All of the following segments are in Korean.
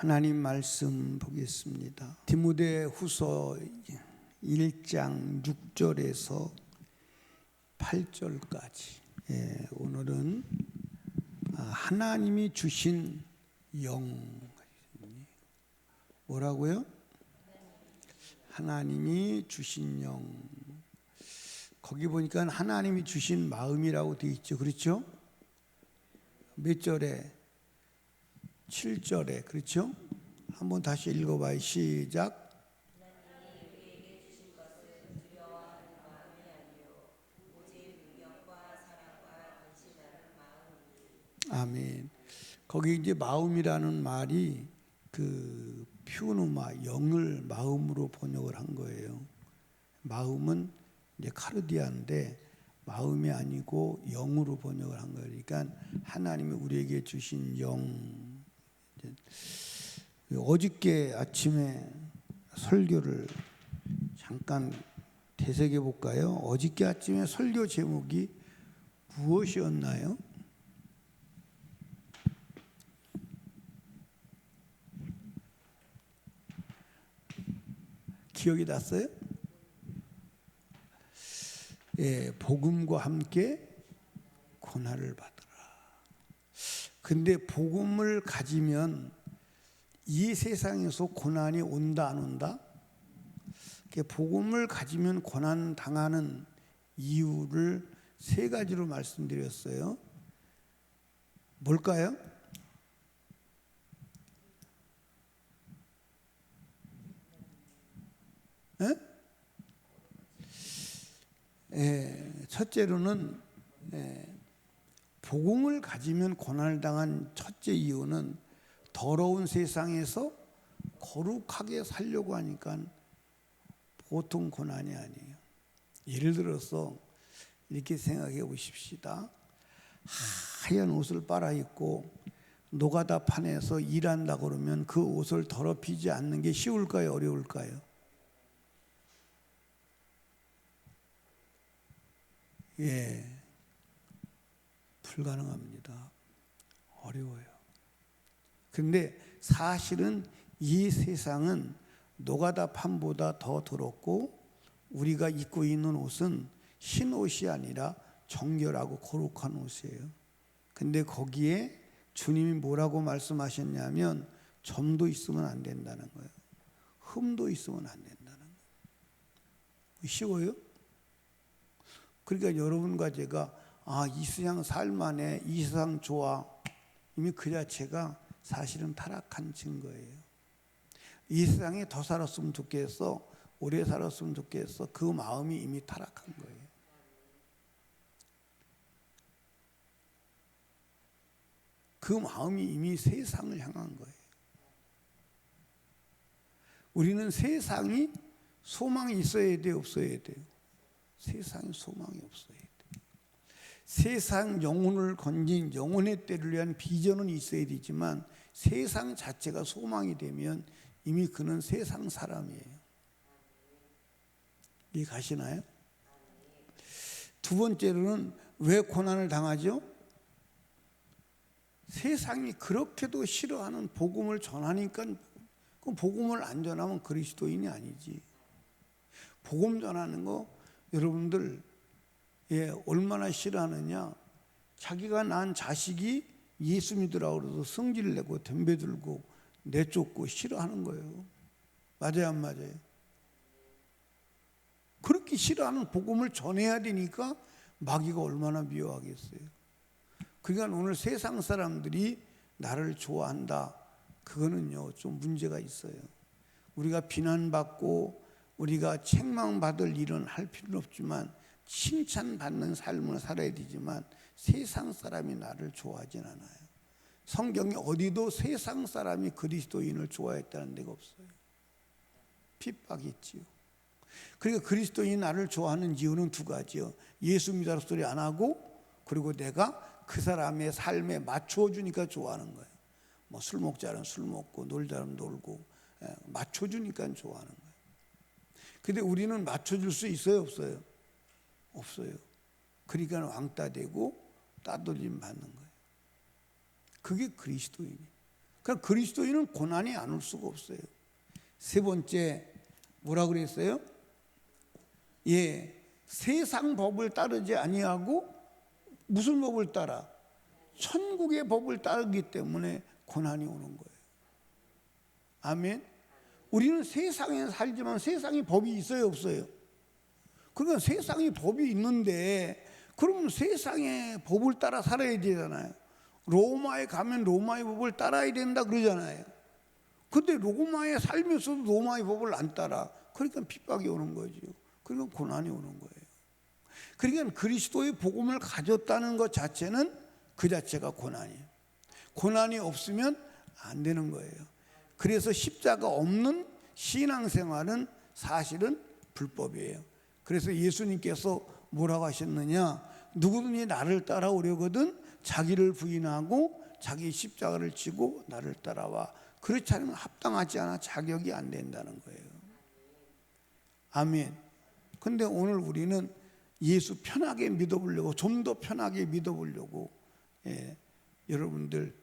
하나님 말씀 보겠습니다. 디모데후서 1장 6절에서 8절까지. 오늘은 하나님이 주신 영. 뭐라고요? 하나님이 주신 영. 거기 보니까 하나님이 주신 마음이라고 되어 있죠. 그렇죠? 몇 절에? 7절에. 그렇죠? 한번 다시 읽어봐요. 시작. 아멘. 거기 이제 마음이라는 말이 그 퓨누마, 영을 마음으로 번역을 한 거예요. 마음은 이제 카르디아인데 마음이 아니고 영으로 번역을 한 거예요. 그러니까 하나님이 우리에게 주신 영. 어저께 아침에 설교를 잠깐 되새겨 볼까요? 어저께 아침에 설교 제목이 무엇이었나요? 기억이 났어요? 복음과 함께 고난을 받으라. 근데 복음을 가지면 이 세상에서 고난이 온다 안 온다? 복음을 가지면 고난 당하는 이유를 세 가지로 말씀드렸어요. 뭘까요? 첫째로는 복음을 가지면 고난을 당한 첫째 이유는 더러운 세상에서 거룩하게 살려고 하니까 보통 고난이 아니에요. 예를 들어서 이렇게 생각해 보십시다. 하얀 옷을 빨아입고 노가다 판에서 일한다 그러면 그 옷을 더럽히지 않는 게 쉬울까요? 어려울까요? 불가능합니다. 어려워요. 근데 사실은 이 세상은 노가다 판보다 더 더럽고 우리가 입고 있는 옷은 흰 옷이 아니라 정결하고 거룩한 옷이에요. 근데 거기에 주님이 뭐라고 말씀하셨냐면 점도 있으면 안 된다는 거예요. 흠도 있으면 안 된다는 거예요. 쉬워요? 그러니까 여러분과 제가 이 세상 살만해, 이 세상 좋아, 이미 그 자체가 사실은 타락한 증거예요. 이 세상에 더 살았으면 좋겠어, 오래 살았으면 좋겠어, 그 마음이 이미 타락한 거예요. 그 마음이 이미 세상을 향한 거예요. 우리는 세상이 소망이 있어야 돼요, 없어야 돼요? 세상에 소망이 없어야 돼요. 세상 영혼을 건진 영혼의 때를 위한 비전은 있어야 되지만 세상 자체가 소망이 되면 이미 그는 세상 사람이에요. 이해 가시나요? 두 번째로는 왜 고난을 당하죠? 세상이 그렇게도 싫어하는 복음을 전하니까 그 복음을 안 전하면 그리스도인이 아니지. 복음 전하는 거 여러분들 얼마나 싫어하느냐. 자기가 낳은 자식이 예수 믿으라고 그래서 성질 내고 덤벼들고 내쫓고 싫어하는 거예요. 맞아요, 안 맞아요? 그렇게 싫어하는 복음을 전해야 되니까 마귀가 얼마나 미워하겠어요. 그러니까 오늘 세상 사람들이 나를 좋아한다. 그거는요 좀 문제가 있어요. 우리가 비난받고 우리가 책망받을 일은 할 필요는 없지만 칭찬받는 삶을 살아야 되지만 세상 사람이 나를 좋아하진 않아요. 성경에 어디도 세상 사람이 그리스도인을 좋아했다는 데가 없어요. 핍박했지요. 그러니까 그리스도인이 나를 좋아하는 이유는 두 가지요. 예수 믿으라고 소리 안 하고 그리고 내가 그 사람의 삶에 맞춰주니까 좋아하는 거예요. 뭐 술 먹자면 술 먹고 놀자면 놀고 맞춰주니까 좋아하는 거예요. 근데 우리는 맞춰줄 수 있어요, 없어요? 없어요. 그러니까 왕따 되고 따돌림 받는 거예요. 그게 그리스도인이에요. 그러니까 그리스도인은 고난이 안 올 수가 없어요. 세 번째 뭐라 그랬어요? 세상 법을 따르지 아니하고 무슨 법을 따라? 천국의 법을 따르기 때문에 고난이 오는 거예요. 아멘. 우리는 세상에 살지만 세상에 법이 있어요, 없어요? 그러니까 세상에 법이 있는데 그러면 세상의 법을 따라 살아야 되잖아요. 로마에 가면 로마의 법을 따라야 된다 그러잖아요. 근데 로마에 살면서도 로마의 법을 안 따라. 그러니까 핍박이 오는 거죠. 그러니까 고난이 오는 거예요. 그러니까 그리스도의 복음을 가졌다는 것 자체는 그 자체가 고난이에요. 고난이 없으면 안 되는 거예요. 그래서 십자가 없는 신앙생활은 사실은 불법이에요. 그래서 예수님께서 뭐라고 하셨느냐? 누구든지 나를 따라오려거든 자기를 부인하고 자기 십자가를 지고 나를 따라와. 그렇지 않으면 합당하지 않아 자격이 안 된다는 거예요. 아멘. 근데 오늘 우리는 예수 편하게 믿어보려고, 좀 더 편하게 믿어보려고, 여러분들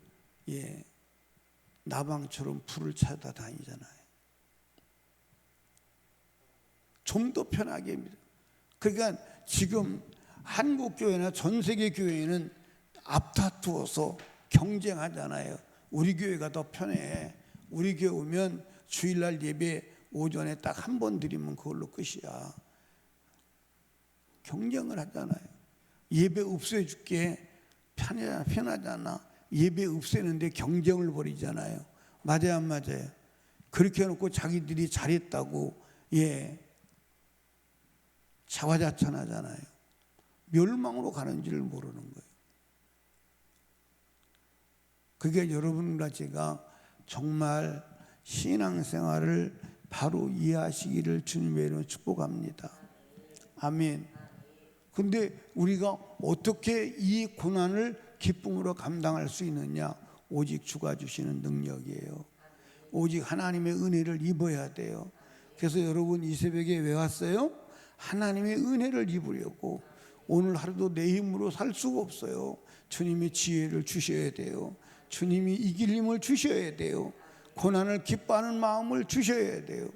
나방처럼 불을 찾아다니잖아요. 좀 더 편하게 믿어. 그러니까 지금 한국 교회나 전 세계 교회는 앞다투어서 경쟁하잖아요. 우리 교회가 더 편해. 우리 교회 오면 주일날 예배 오전에 딱 한 번 드리면 그걸로 끝이야. 경쟁을 하잖아요. 예배 없애줄게. 편하잖아. 예배 없애는데 경쟁을 벌이잖아요. 맞아요, 안 맞아요? 그렇게 해놓고 자기들이 잘했다고 자화자찬하잖아요. 멸망으로 가는지를 모르는 거예요. 그게 여러분과 제가 정말 신앙생활을 바로 이해하시기를 주님의 이름으로 축복합니다. 아멘. 근데 우리가 어떻게 이 고난을 기쁨으로 감당할 수 있느냐? 오직 주가 주시는 능력이에요. 오직 하나님의 은혜를 입어야 돼요. 그래서 여러분 이 새벽에 왜 왔어요? 하나님의 은혜를 입으려고. 오늘 하루도 내 힘으로 살 수가 없어요. 주님이 지혜를 주셔야 돼요. 주님이 이길 힘을 주셔야 돼요. 고난을 기뻐하는 마음을 주셔야 돼요.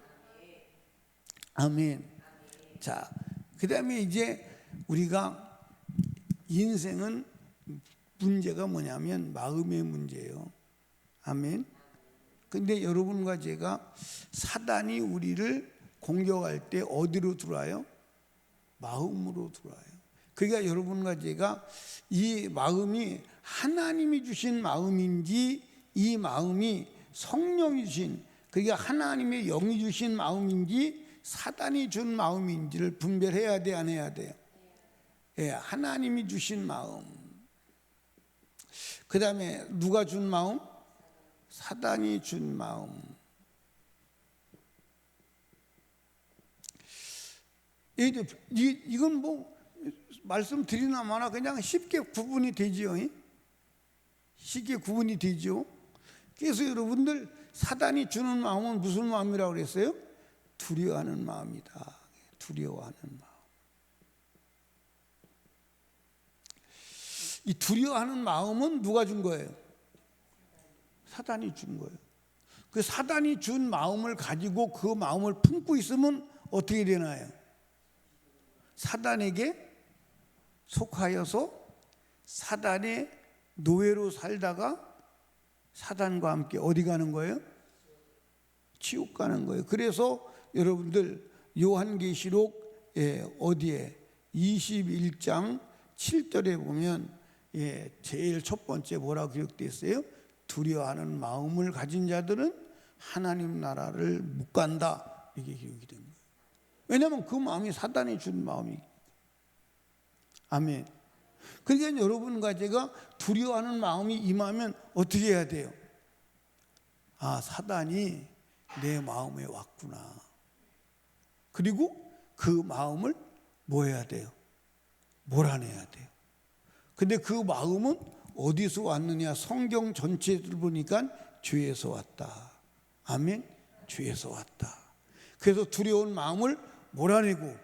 아멘. 자, 그 다음에 이제 우리가 인생은 문제가 뭐냐면 마음의 문제예요. 아멘. 근데 여러분과 제가 사단이 우리를 공격할 때 어디로 들어와요? 마음으로 들어와요. 그러니까 여러분과 제가 이 마음이 하나님이 주신 마음인지 이 마음이 성령이 주신, 그러니까 하나님의 영이 주신 마음인지 사단이 준 마음인지를 분별해야 돼, 안 해야 돼요? 하나님이 주신 마음. 그 다음에 누가 준 마음? 사단이 준 마음. 이건 뭐 말씀드리나 마나 그냥 쉽게 구분이 되지요. 쉽게 구분이 되죠. 그래서 여러분들 사단이 주는 마음은 무슨 마음이라고 그랬어요? 두려워하는 마음이다. 두려워하는 마음. 이 두려워하는 마음은 누가 준 거예요? 사단이 준 거예요. 그 사단이 준 마음을 가지고 그 마음을 품고 있으면 어떻게 되나요? 사단에게 속하여서 사단의 노예로 살다가 사단과 함께 어디 가는 거예요? 지옥 가는 거예요. 그래서 여러분들 요한계시록 어디에 21장 7절에 보면 제일 첫 번째 뭐라고 기록되어 있어요? 두려워하는 마음을 가진 자들은 하나님 나라를 못 간다. 이게 기록이 된 거예요. 왜냐하면 그 마음이 사단이 준 마음이기. 아멘. 그러니까 여러분과 제가 두려워하는 마음이 임하면 어떻게 해야 돼요? 아, 사단이 내 마음에 왔구나. 그리고 그 마음을 뭐 해야 돼요? 몰아내야 돼요. 근데 그 마음은 어디서 왔느냐? 성경 전체를 보니까 죄에서 왔다. 아멘. 죄에서 왔다. 그래서 두려운 마음을 몰아내고,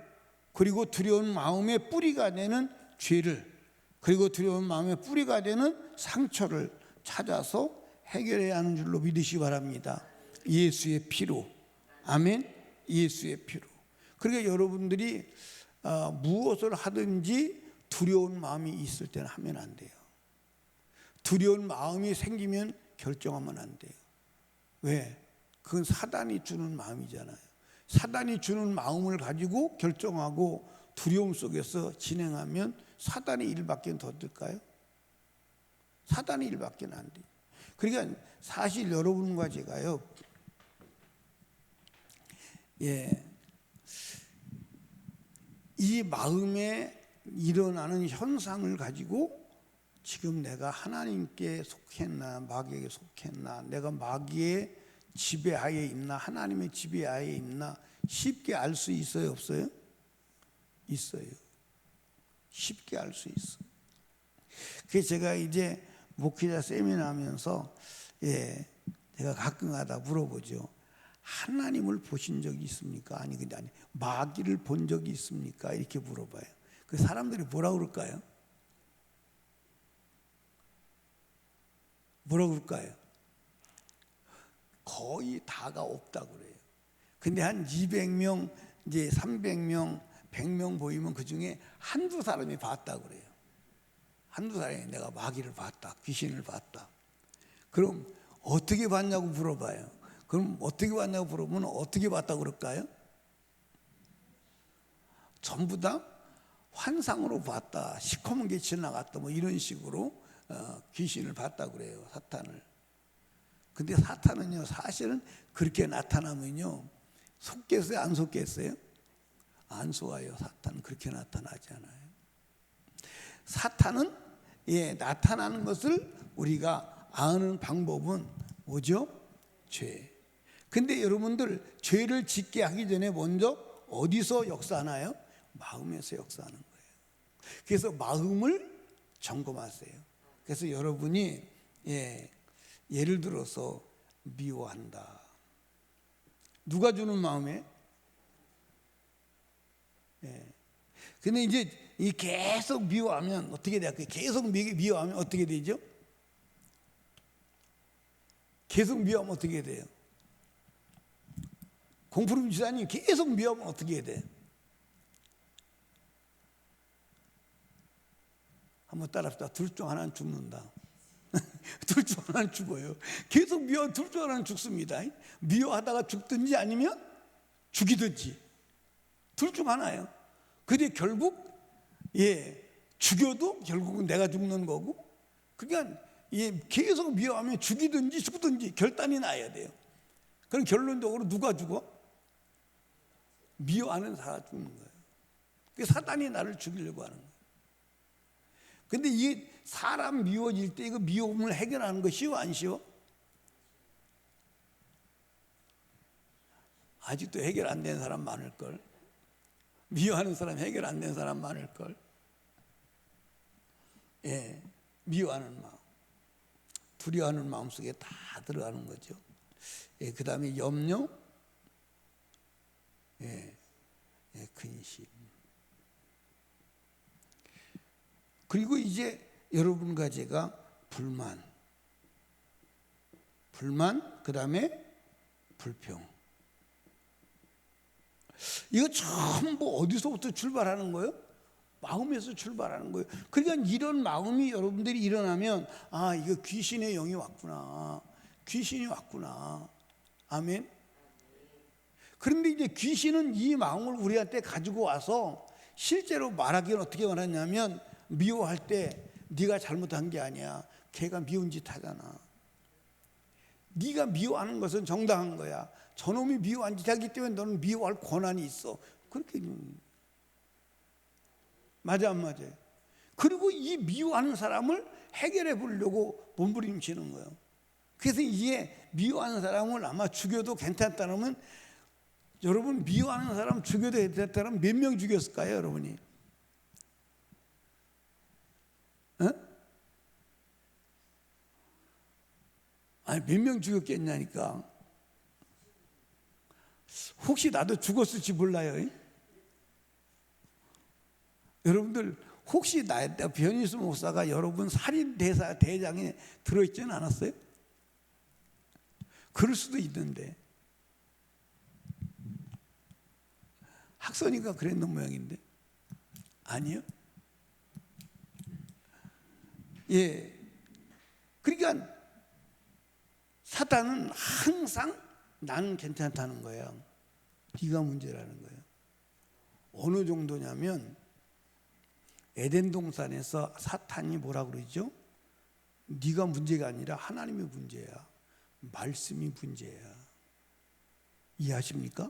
그리고 두려운 마음의 뿌리가 되는 죄를, 그리고 두려운 마음의 뿌리가 되는 상처를 찾아서 해결해야 하는 줄로 믿으시기 바랍니다. 예수의 피로. 아멘. 예수의 피로. 그러니까 여러분들이 무엇을 하든지 두려운 마음이 있을 때는 하면 안 돼요. 두려운 마음이 생기면 결정하면 안 돼요. 왜? 그건 사단이 주는 마음이잖아요. 사단이 주는 마음을 가지고 결정하고 두려움 속에서 진행하면 사단의 일밖에 더 될까요? 사단의 일밖에 안 돼요. 그러니까 사실 여러분과 제가요, 이 마음에 일어나는 현상을 가지고 지금 내가 하나님께 속했나 마귀에게 속했나, 내가 마귀의 지배하에 있나 하나님의 지배하에 있나 쉽게 알 수 있어요, 없어요? 있어요. 쉽게 알 수 있어. 그래서 제가 이제 목회자 세미나 하면서 제가 가끔가다 물어보죠. 하나님을 보신 적이 있습니까? 아니 근데 아니 마귀를 본 적이 있습니까? 이렇게 물어봐요. 그 사람들이 뭐라 그럴까요? 뭐라 그럴까요? 거의 다가 없다 그래요. 근데 한 200명, 이제 300명, 100명 보이면 그 중에 한두 사람이 봤다 그래요. 한두 사람이 내가 마귀를 봤다, 귀신을 봤다. 그럼 어떻게 봤냐고 물어봐요. 그럼 어떻게 봤냐고 물어보면 어떻게 봤다고 그럴까요? 전부 다 환상으로 봤다, 시커먼 게 지나갔다, 뭐 이런 식으로 귀신을 봤다 그래요, 사탄을. 근데 사탄은요, 사실은 그렇게 나타나면요, 속겠어요, 안 속겠어요? 안 속아요. 사탄은 그렇게 나타나지 않아요. 사탄은 나타나는 것을 우리가 아는 방법은 뭐죠? 죄. 근데 여러분들 죄를 짓게 하기 전에 먼저 어디서 역사하나요? 마음에서 역사하는 거예요. 그래서 마음을 점검하세요. 그래서 여러분이 예를 들어서 미워한다. 누가 주는 마음에? 근데 이제 계속 미워하면 어떻게 돼요? 계속 미워하면 어떻게 되죠? 계속 미워하면 어떻게 돼요? 공푸른 지사님 계속 미워하면 어떻게 돼요? 한번 따라합시다. 둘 중 하나는 죽는다. 둘 중 하나는 죽어요. 계속 미워하면 둘 중 하나는 죽습니다. 미워하다가 죽든지 아니면 죽이든지 둘 중 하나예요. 근데 결국 죽여도 결국은 내가 죽는 거고, 그러니까 계속 미워하면 죽이든지 죽든지 결단이 나야 돼요. 그럼 결론적으로 누가 죽어? 미워하는 사람이 죽는 거예요. 그래서 사단이 나를 죽이려고 하는 거예요. 근데 이 사람 미워질 때 이거 미움을 해결하는 거 쉬워 안 쉬워? 아직도 해결 안 된 사람 많을걸. 미워하는 사람 해결 안 된 사람 많을걸. 미워하는 마음, 두려워하는 마음 속에 다 들어가는 거죠. 그 다음에 염려, 근심. 그리고 이제 여러분과 제가 불만, 그 다음에 불평. 이거 전부 어디서부터 출발하는 거예요? 마음에서 출발하는 거예요. 그러니까 이런 마음이 여러분들이 일어나면 이거 귀신의 영이 왔구나. 귀신이 왔구나. 아멘. 그런데 이제 귀신은 이 마음을 우리한테 가지고 와서 실제로 말하기는 어떻게 말하냐면, 미워할 때 네가 잘못한 게 아니야. 걔가 미운 짓 하잖아. 네가 미워하는 것은 정당한 거야. 저놈이 미워한 짓 하기 때문에 너는 미워할 권한이 있어. 그렇게 맞아 안 맞아요? 그리고 이 미워하는 사람을 해결해 보려고 몸부림치는 거예요. 그래서 이게 미워하는 사람을 아마 죽여도 괜찮다면, 여러분 미워하는 사람 죽여도 괜찮다면 몇 명 죽였을까요, 여러분이? 아니 몇 명 죽였겠냐니까. 혹시 나도 죽었을지 몰라요. 여러분들 혹시 변희수 목사가 여러분 살인 대장에 들어있지는 않았어요? 그럴 수도 있는데 학선이가 그랬는 모양인데 아니요. 예, 그러니까 사탄은 항상 나는 괜찮다는 거야. 네가 문제라는 거예요. 어느 정도냐면 에덴 동산에서 사탄이 뭐라 그러죠? 네가 문제가 아니라 하나님이 문제야. 말씀이 문제야. 이해하십니까?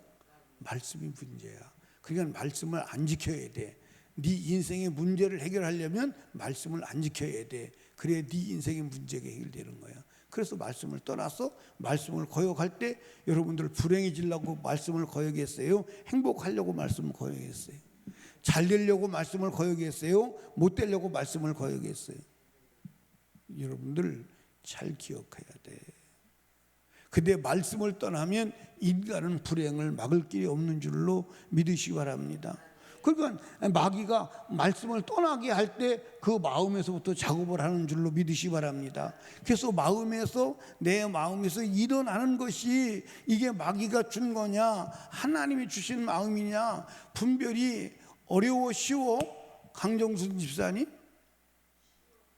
말씀이 문제야. 그러니까 말씀을 안 지켜야 돼. 네 인생의 문제를 해결하려면 말씀을 안 지켜야 돼. 그래야 네 인생의 문제가 해결되는 거야. 그래서 말씀을 떠나서 말씀을 거역할 때 여러분들 불행해지려고 말씀을 거역했어요? 행복하려고 말씀을 거역했어요? 잘 되려고 말씀을 거역했어요? 못 되려고 말씀을 거역했어요? 여러분들 잘 기억해야 돼. 근데 말씀을 떠나면 인간은 불행을 막을 길이 없는 줄로 믿으시기 바랍니다. 그러니까 마귀가 말씀을 떠나게 할 때 그 마음에서부터 작업을 하는 줄로 믿으시기 바랍니다. 그래서 내 마음에서 일어나는 것이 이게 마귀가 준 거냐 하나님이 주신 마음이냐 분별이 어려워 쉬워? 강정순 집사님?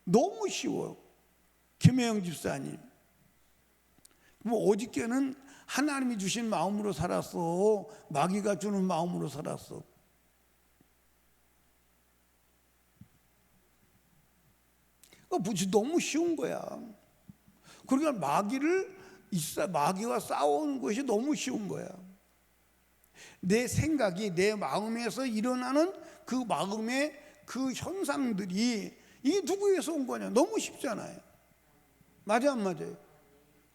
너무 쉬워요. 김혜영 집사님. 뭐 어저께는 하나님이 주신 마음으로 살았어. 마귀가 주는 마음으로 살았어. 너무 쉬운 거야. 그러니까 마귀와 싸우는 것이 너무 쉬운 거야. 내 생각이 내 마음에서 일어나는 그 마음의 그 현상들이 이게 누구에서 온 거냐? 너무 쉽잖아요. 맞아 안 맞아요?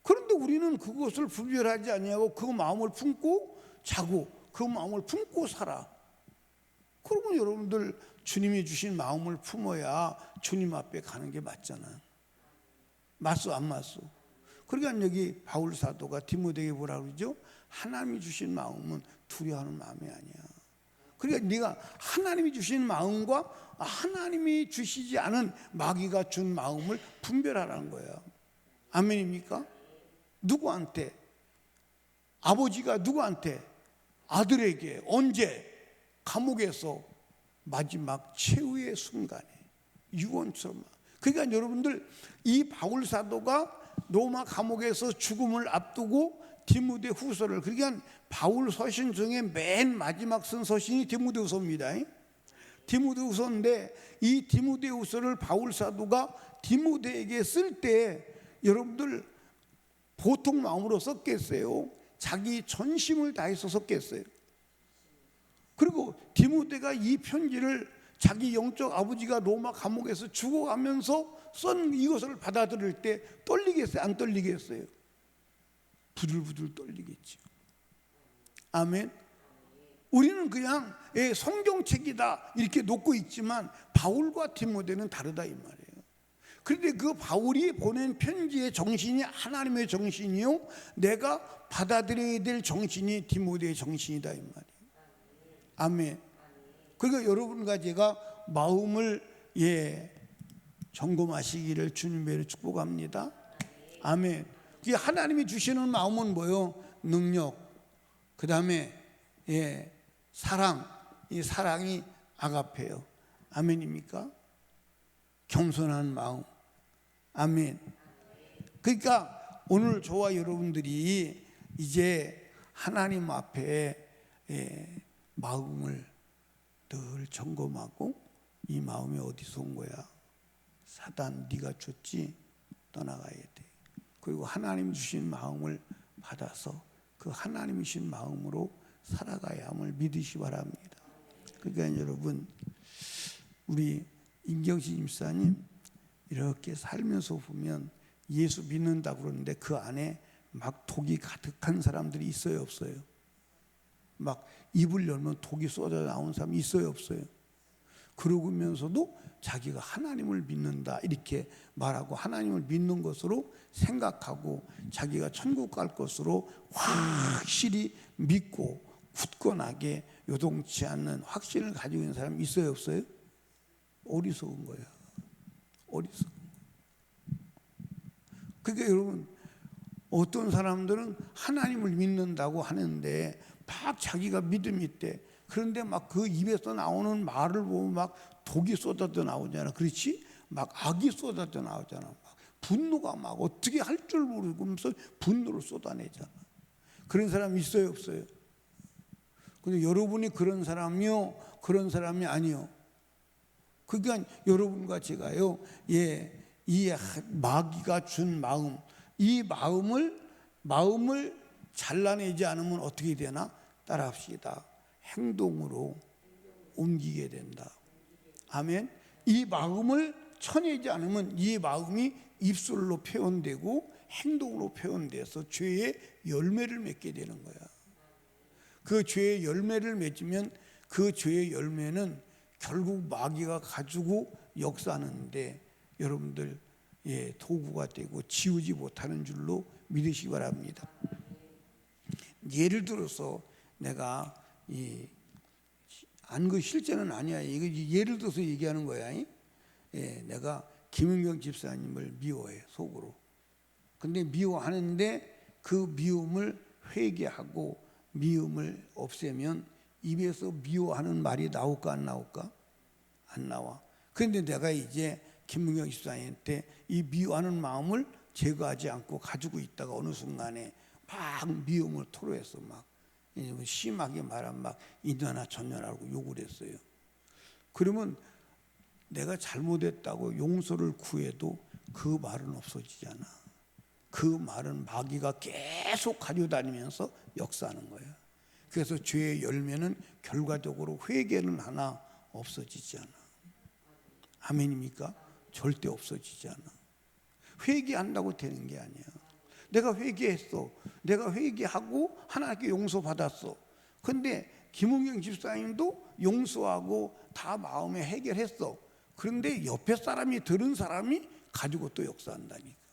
그런데 우리는 그것을 분별하지 않냐고 그 마음을 품고 자고 그 마음을 품고 살아. 그러면 여러분들 주님이 주신 마음을 품어야 주님 앞에 가는 게 맞잖아. 맞소 안 맞소? 그러니까 여기 바울 사도가 디모데에게 뭐라 그러죠? 하나님이 주신 마음은 두려워하는 마음이 아니야. 그러니까 네가 하나님이 주신 마음과 하나님이 주시지 않은 마귀가 준 마음을 분별하라는 거야. 아멘입니까? 누구한테? 아버지가 누구한테? 아들에게. 언제? 감옥에서 마지막 최후의 순간에 유언처럼. 그러니까 여러분들 이 바울 사도가 로마 감옥에서 죽음을 앞두고 디모데 후서를, 그러니까 바울 서신 중에 맨 마지막 쓴 서신이 디모데 후서입니다. 디모데 후서인데 이 디모데 후서를 바울 사도가 디모데에게 쓸 때 여러분들 보통 마음으로 썼겠어요? 자기 전심을 다해서 썼겠어요? 그리고 디모데가 이 편지를 자기 영적 아버지가 로마 감옥에서 죽어가면서 쓴 이것을 받아들일 때 떨리겠어요? 안 떨리겠어요? 부들부들 떨리겠죠. 아멘. 우리는 그냥 성경책이다 이렇게 놓고 있지만 바울과 디모데는 다르다 이 말이에요. 그런데 그 바울이 보낸 편지의 정신이 하나님의 정신이요, 내가 받아들여야 될 정신이 디모데의 정신이다 이 말이에요. 아멘. 그러니까 여러분과 제가 마음을 점검하시기를 주님의 축복합니다. 아멘. 하나님이 주시는 마음은 뭐요? 능력, 그 다음에 사랑. 이 사랑이 아가페요. 아멘입니까? 겸손한 마음. 아멘. 그러니까 오늘 저와 여러분들이 이제 하나님 앞에 마음을 늘 점검하고, 이 마음이 어디서 온 거야? 사단 네가 줬지? 떠나가야 돼. 그리고 하나님 주신 마음을 받아서 그 하나님 주신 마음으로 살아가야 함을 믿으시기 바랍니다. 그러니까 여러분, 우리 임경신 집사님 이렇게 살면서 보면 예수 믿는다고 그러는데 그 안에 막 독이 가득한 사람들이 있어요, 없어요? 막 입을 열면 독이 쏟아 나온 사람이 있어요, 없어요? 그러면서도 자기가 하나님을 믿는다 이렇게 말하고 하나님을 믿는 것으로 생각하고 자기가 천국 갈 것으로 확실히 믿고 굳건하게 요동치 않는 확신을 가지고 있는 사람이 있어요, 없어요? 어리석은 거야. 어리석은 거야. 그러니까 여러분, 어떤 사람들은 하나님을 믿는다고 하는데 막 자기가 믿음이 있대. 그런데 막 그 입에서 나오는 말을 보면 막 독이 쏟아져 나오잖아. 그렇지? 막 악이 쏟아져 나오잖아. 막 분노가 막 어떻게 할 줄 모르면서 분노를 쏟아내잖아. 그런 사람 있어요, 없어요? 근데 여러분이 그런 사람이요, 그런 사람이 아니요. 그러니까 여러분과 제가요, 이 마귀가 준 마음, 이 마음을 잘라내지 않으면 어떻게 되나? 따라합시다. 행동으로 옮기게 된다. 아멘. 이 마음을 쳐내지 않으면 이 마음이 입술로 표현되고 행동으로 표현돼서 죄의 열매를 맺게 되는 거야. 그 죄의 열매를 맺으면 그 죄의 열매는 결국 마귀가 가지고 역사하는데 여러분들 도구가 되고 지우지 못하는 줄로 믿으시기 바랍니다. 예를 들어서 내가 그 실제는 아니야. 이거 예를 들어서 얘기하는 거야. 내가 김은경 집사님을 미워해, 속으로. 근데 미워하는데 그 미움을 회개하고 미움을 없애면 입에서 미워하는 말이 나올까 안 나올까? 안 나와. 그런데 내가 이제 김은경 집사님한테 이 미워하는 마음을 제거하지 않고 가지고 있다가 어느 순간에 막 미움을 토로해서 막 심하게 말하면 막 이년아 저년하고 욕을 했어요. 그러면 내가 잘못했다고 용서를 구해도 그 말은 없어지잖아. 그 말은 마귀가 계속 가지고 다니면서 역사하는 거야. 그래서 죄의 열매는 결과적으로 회개는 하나 없어지지 않아. 아멘입니까? 절대 없어지지 않아. 회개한다고 되는 게 아니야. 내가 회개했어. 내가 회개하고 하나님께 용서받았어. 근데 김은경 집사님도 용서하고 다 마음에 해결했어. 그런데 옆에 사람이 들은 사람이 가지고 또 역사한다니까.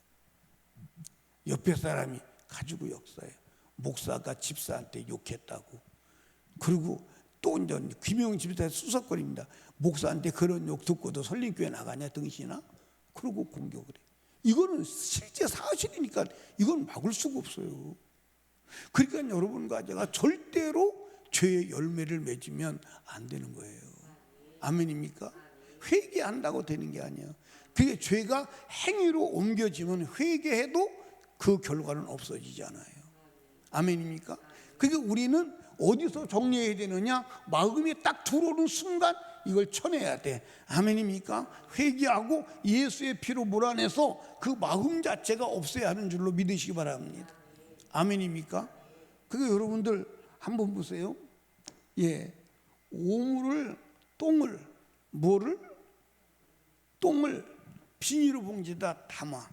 옆에 사람이 가지고 역사해요. 목사가 집사한테 욕했다고. 그리고 또 이제 김영훈 집사한테 수석거립니다. 목사한테 그런 욕 듣고도 설림교회 나가냐 등신아? 그러고 공격을 해. 이거는 실제 사실이니까 이건 막을 수가 없어요. 그러니까 여러분과 제가 절대로 죄의 열매를 맺으면 안 되는 거예요. 아멘입니까? 회개한다고 되는 게 아니야. 그게 죄가 행위로 옮겨지면 회개해도 그 결과는 없어지지 않아요. 아멘입니까? 그러니까 우리는 어디서 정리해야 되느냐? 마음이 딱 들어오는 순간 이걸 쳐내야 돼. 아멘입니까? 회개하고 예수의 피로 몰아내서 그 마음 자체가 없어야 하는 줄로 믿으시기 바랍니다. 아멘입니까? 그러니까 여러분들 한번 보세요. 오물을 똥을 비닐로 봉지에다 담아.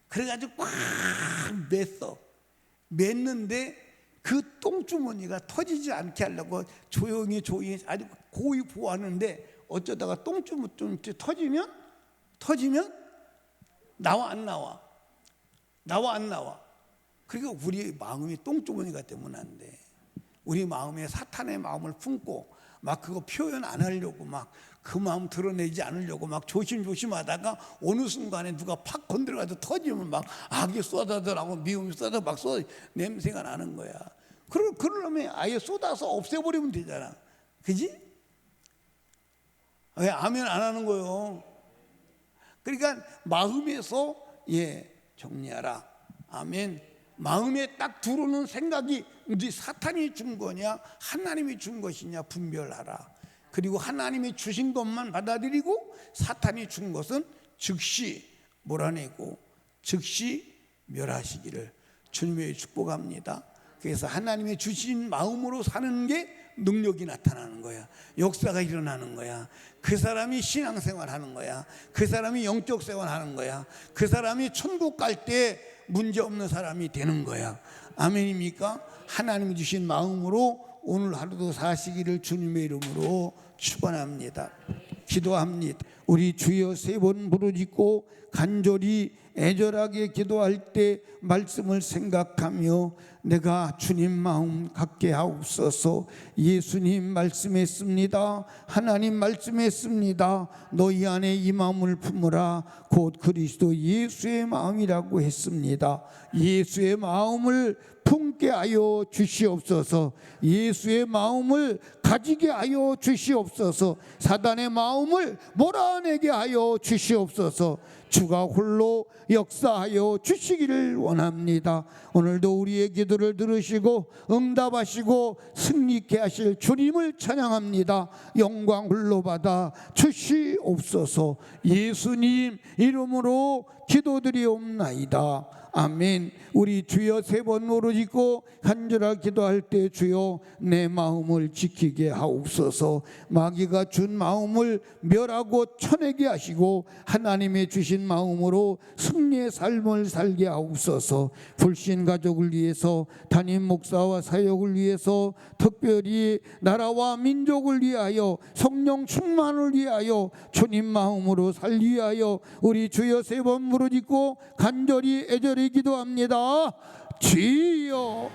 그래가지고 꽉 맸는데 그 똥주머니가 터지지 않게 하려고 조용히 아주 고이 보호하는데 어쩌다가 똥주머니 터지면 나와 안 나와? 그러니까 우리 마음이 똥주머니가 되면 안 돼. 우리 마음에 사탄의 마음을 품고 막 그거 표현 안 하려고 막 그 마음 드러내지 않으려고 막 조심하다가 어느 순간에 누가 팍 건드려가지고 터지면 막 악이 쏟아져나고 미움이 냄새가 나는 거야. 그러려면 아예 쏟아서 없애버리면 되잖아. 그지? 왜 아멘 안 하는 거요? 그러니까 마음에서 정리하라. 아멘. 마음에 딱 들어오는 생각이 이제 사탄이 준 거냐 하나님이 준 것이냐 분별하라. 그리고 하나님이 주신 것만 받아들이고 사탄이 준 것은 즉시 몰아내고 즉시 멸하시기를 주님의 축복합니다. 그래서 하나님이 주신 마음으로 사는 게 능력이 나타나는 거야. 역사가 일어나는 거야. 그 사람이 신앙생활 하는 거야. 그 사람이 영적 생활 하는 거야. 그 사람이 천국 갈 때 문제없는 사람이 되는 거야. 아멘입니까? 하나님이 주신 마음으로 오늘 하루도 사시기를 주님의 이름으로 축원합니다. 기도합니다. 우리 주여 세 번 부르짖고 간절히 애절하게 기도할 때 말씀을 생각하며 내가 주님 마음 갖게 하옵소서. 예수님 말씀했습니다. 하나님 말씀했습니다. 너희 안에 이 마음을 품으라. 곧 그리스도 예수의 마음이라고 했습니다. 예수의 마음을 품게 하여 주시옵소서. 예수의 마음을 가지게 하여 주시옵소서. 사단의 마음을 몰아내게 하여 주시옵소서. 주가 홀로 역사하여 주시기를 원합니다. 오늘도 우리의 기도를 들으시고 응답하시고 승리케 하실 주님을 찬양합니다. 영광 홀로 받아 주시옵소서. 예수님 이름으로 기도드리옵나이다. 아멘. 우리 주여 세 번 부르짖고 간절하게 기도할 때 주여 내 마음을 지키게 하옵소서. 마귀가 준 마음을 멸하고 쳐내게 하시고 하나님의 주신 마음으로 승리의 삶을 살게 하옵소서. 불신 가족을 위해서, 담임 목사와 사역을 위해서, 특별히 나라와 민족을 위하여, 성령 충만을 위하여, 주님 마음으로 살기 위하여 우리 주여 세 번 부르짖고 간절히 애절히 기도합니다. 주여